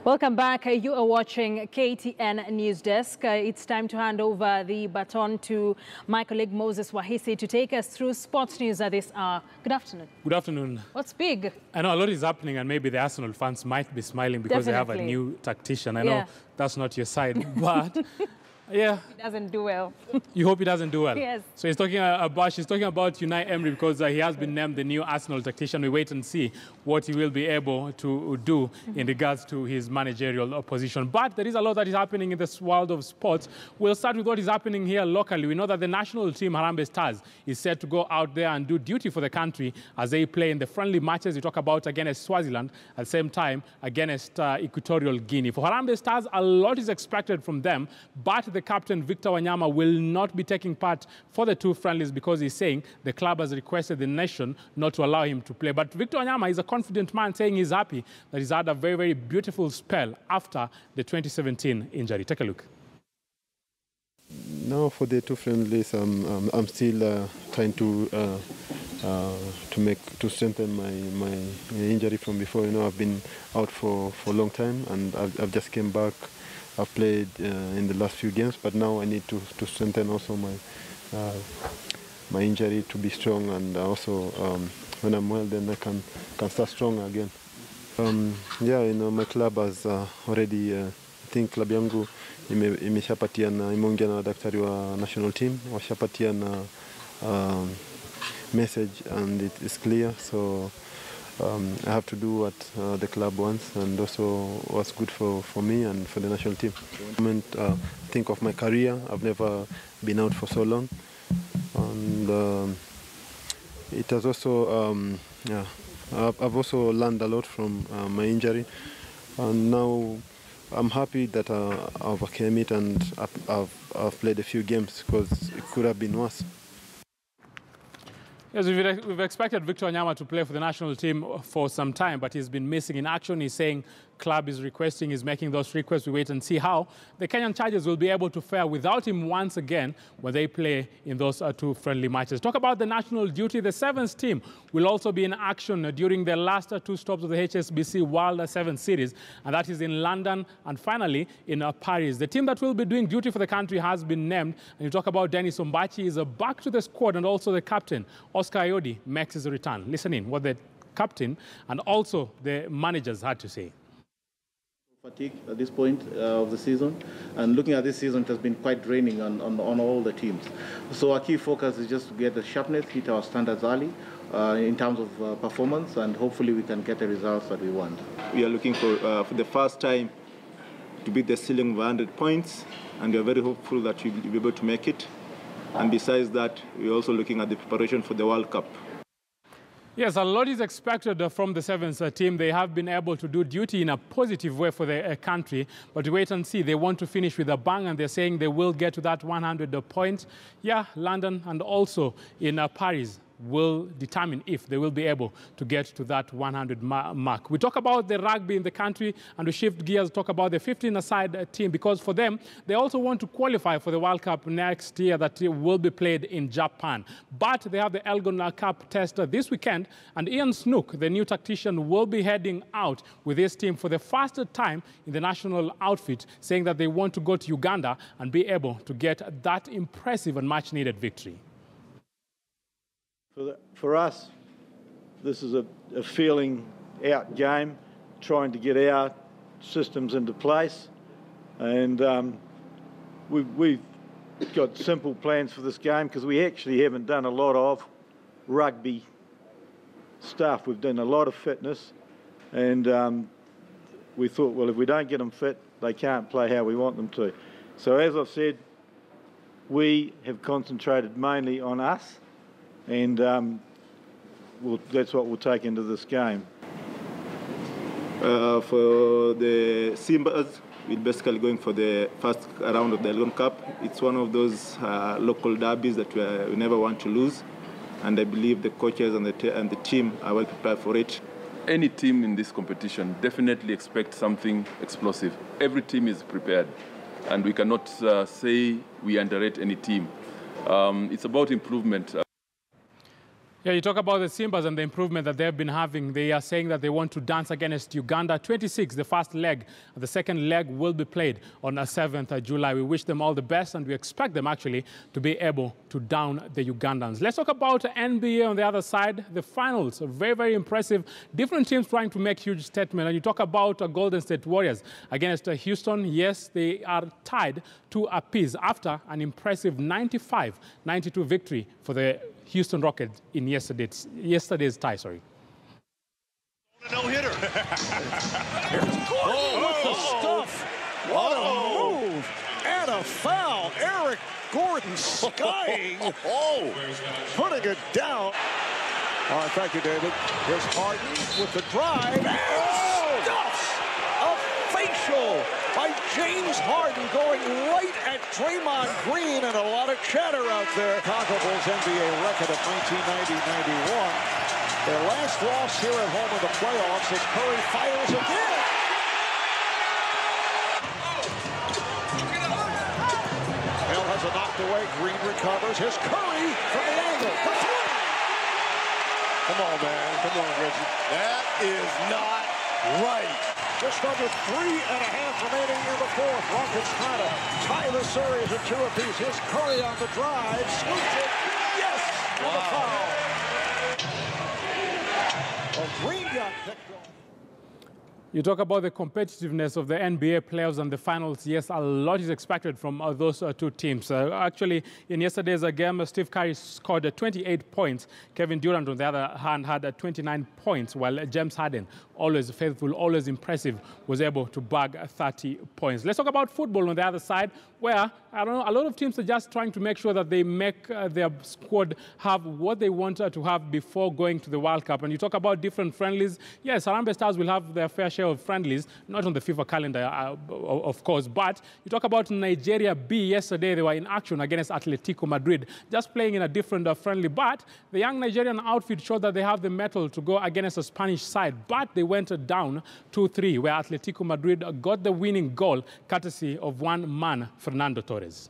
Welcome back. You are watching KTN News Desk. It's time to hand over the baton to my colleague Moses Wahisi to take us through sports news at this hour. Good afternoon. Good afternoon. What's big? I know a lot is happening, and maybe the Arsenal fans might be smiling because they have a new tactician. I know that's not your side, but yeah. He doesn't do well. You hope he doesn't do well? Yes. So she's talking about Unai Emery because he has been named the new Arsenal tactician. We wait and see what he will be able to do in regards to his managerial position. But there is a lot that is happening in this world of sports. We'll start with what is happening here locally. We know that the national team, Harambee Stars, is set to go out there and do duty for the country as they play in the friendly matches we talk about against Swaziland, at the same time against Equatorial Guinea. For Harambee Stars, a lot is expected from them, but the captain, Victor Wanyama, will not be taking part for the two friendlies because he's saying the club has requested the nation not to allow him to play. But Victor Wanyama is a confident man, saying he's happy that he's had a very, very beautiful spell after the 2017 injury. Take a look. Now for the two friendlies, I'm still trying to strengthen my injury from before. You know, I've been out for a long time, and I've just came back. I've played in the last few games, but now I need to strengthen also my injury to be strong, and also when I'm well, then I can start strong again. Yeah, you know, my club has already, I think club yangu imeshapatiana, imeongea na daktari wa national team, washapatiana message, and it is clear. So I have to do what the club wants, and also what's good for me and for the national team. Think of my career. I've never been out for so long, and it has also, I've also learned a lot from my injury, and now I'm happy that I overcame it, and I've played a few games because it could have been worse. Yes, we've expected Victor Wanyama to play for the national team for some time, but he's been missing in action. He's saying club is requesting, he's making those requests. We wait and see how the Kenyan Chargers will be able to fare without him once again when they play in those two friendly matches. Talk about the national duty. The Sevens team will also be in action during the last two stops of the HSBC World Sevens Series, and that is in London and finally in Paris. The team that will be doing duty for the country has been named, and you talk about Dennis Ombachi is back to the squad, and also the captain, Oscar Ayodi, makes his return. Listen in what the captain and also the managers had to say. Fatigue at this point of the season, and looking at this season, it has been quite draining on all the teams. So our key focus is just to get the sharpness, hit our standards early in terms of performance, and hopefully we can get the results that we want. We are looking for the first time to beat the ceiling of 100 points, and we are very hopeful that we'll be able to make it. And besides that, we're also looking at the preparation for the World Cup. Yes, a lot is expected from the Sevens team. They have been able to do duty in a positive way for the country, but wait and see. They want to finish with a bang, and they're saying they will get to that 100 points. Yeah, London and also in Paris will determine if they will be able to get to that 100 mark. We talk about the rugby in the country, and we shift gears, talk about the 15-a-side team, because for them, they also want to qualify for the World Cup next year that will be played in Japan. But they have the Elgon Cup test this weekend, and Ian Snook, the new tactician, will be heading out with this team for the first time in the national outfit, saying that they want to go to Uganda and be able to get that impressive and much-needed victory. For us, this is a feeling out game, trying to get our systems into place, and we've got simple plans for this game because we actually haven't done a lot of rugby stuff. We've done a lot of fitness, and we thought, well, if we don't get them fit, they can't play how we want them to. So as I've said, we have concentrated mainly on us, and that's what we'll take into this game. For the Simbas, we're basically going for the first round of the Elgon Cup. It's one of those local derbies that we never want to lose, and I believe the coaches and the team are well prepared for it. Any team in this competition definitely expects something explosive. Every team is prepared, and we cannot say we underrate any team. It's about improvement. Yeah, you talk about the Simbas and the improvement that they've been having. They are saying that they want to dance against Uganda 26, the first leg. The second leg will be played on 7th July. We wish them all the best, and we expect them actually to be able to down the Ugandans. Let's talk about NBA on the other side. The finals are very, very impressive. Different teams trying to make huge statements. And you talk about Golden State Warriors against Houston. Yes, they are tied 2 apiece after an impressive 95-92 victory for the Houston Rockets in yesterday's tie. Sorry. No-hitter. What the stuff? What a move and a foul. Eric Gordon skying, putting it down. All right, thank you, David. Here's Harden with the drive. Stuffs a facial by James Harden going right at Draymond Green, and a lot of chatter out there. Chicago Bulls NBA record of 1990-91. Their last loss here at home in the playoffs as Curry fires again. Hill has it knocked away. Green recovers. Here's Curry from the angle. Come on, man. Come on, Reggie. That is not right. Just under 3.5 remaining in the fourth. Rockets trying to tie the series at 2 apiece. Here's Curry on the drive. Swoops it. Yes! Wow. And the foul. Well, Green got picked off. You talk about the competitiveness of the NBA playoffs and the finals. Yes, a lot is expected from those 2 teams. Actually, in yesterday's game, Steve Curry scored 28 points. Kevin Durant, on the other hand, had 29 points, while James Harden, always faithful, always impressive, was able to bag 30 points. Let's talk about football on the other side, where, I don't know, a lot of teams are just trying to make sure that they make their squad have what they want to have before going to the World Cup. And you talk about different friendlies. Yes, Harambee Stars will have their fair share of friendlies, not on the FIFA calendar, of course, but you talk about Nigeria B. Yesterday, they were in action against Atletico Madrid, just playing in a different friendly, but the young Nigerian outfit showed that they have the mettle to go against a Spanish side, but they went down 2-3, where Atletico Madrid got the winning goal, courtesy of one man, Fernando Torres.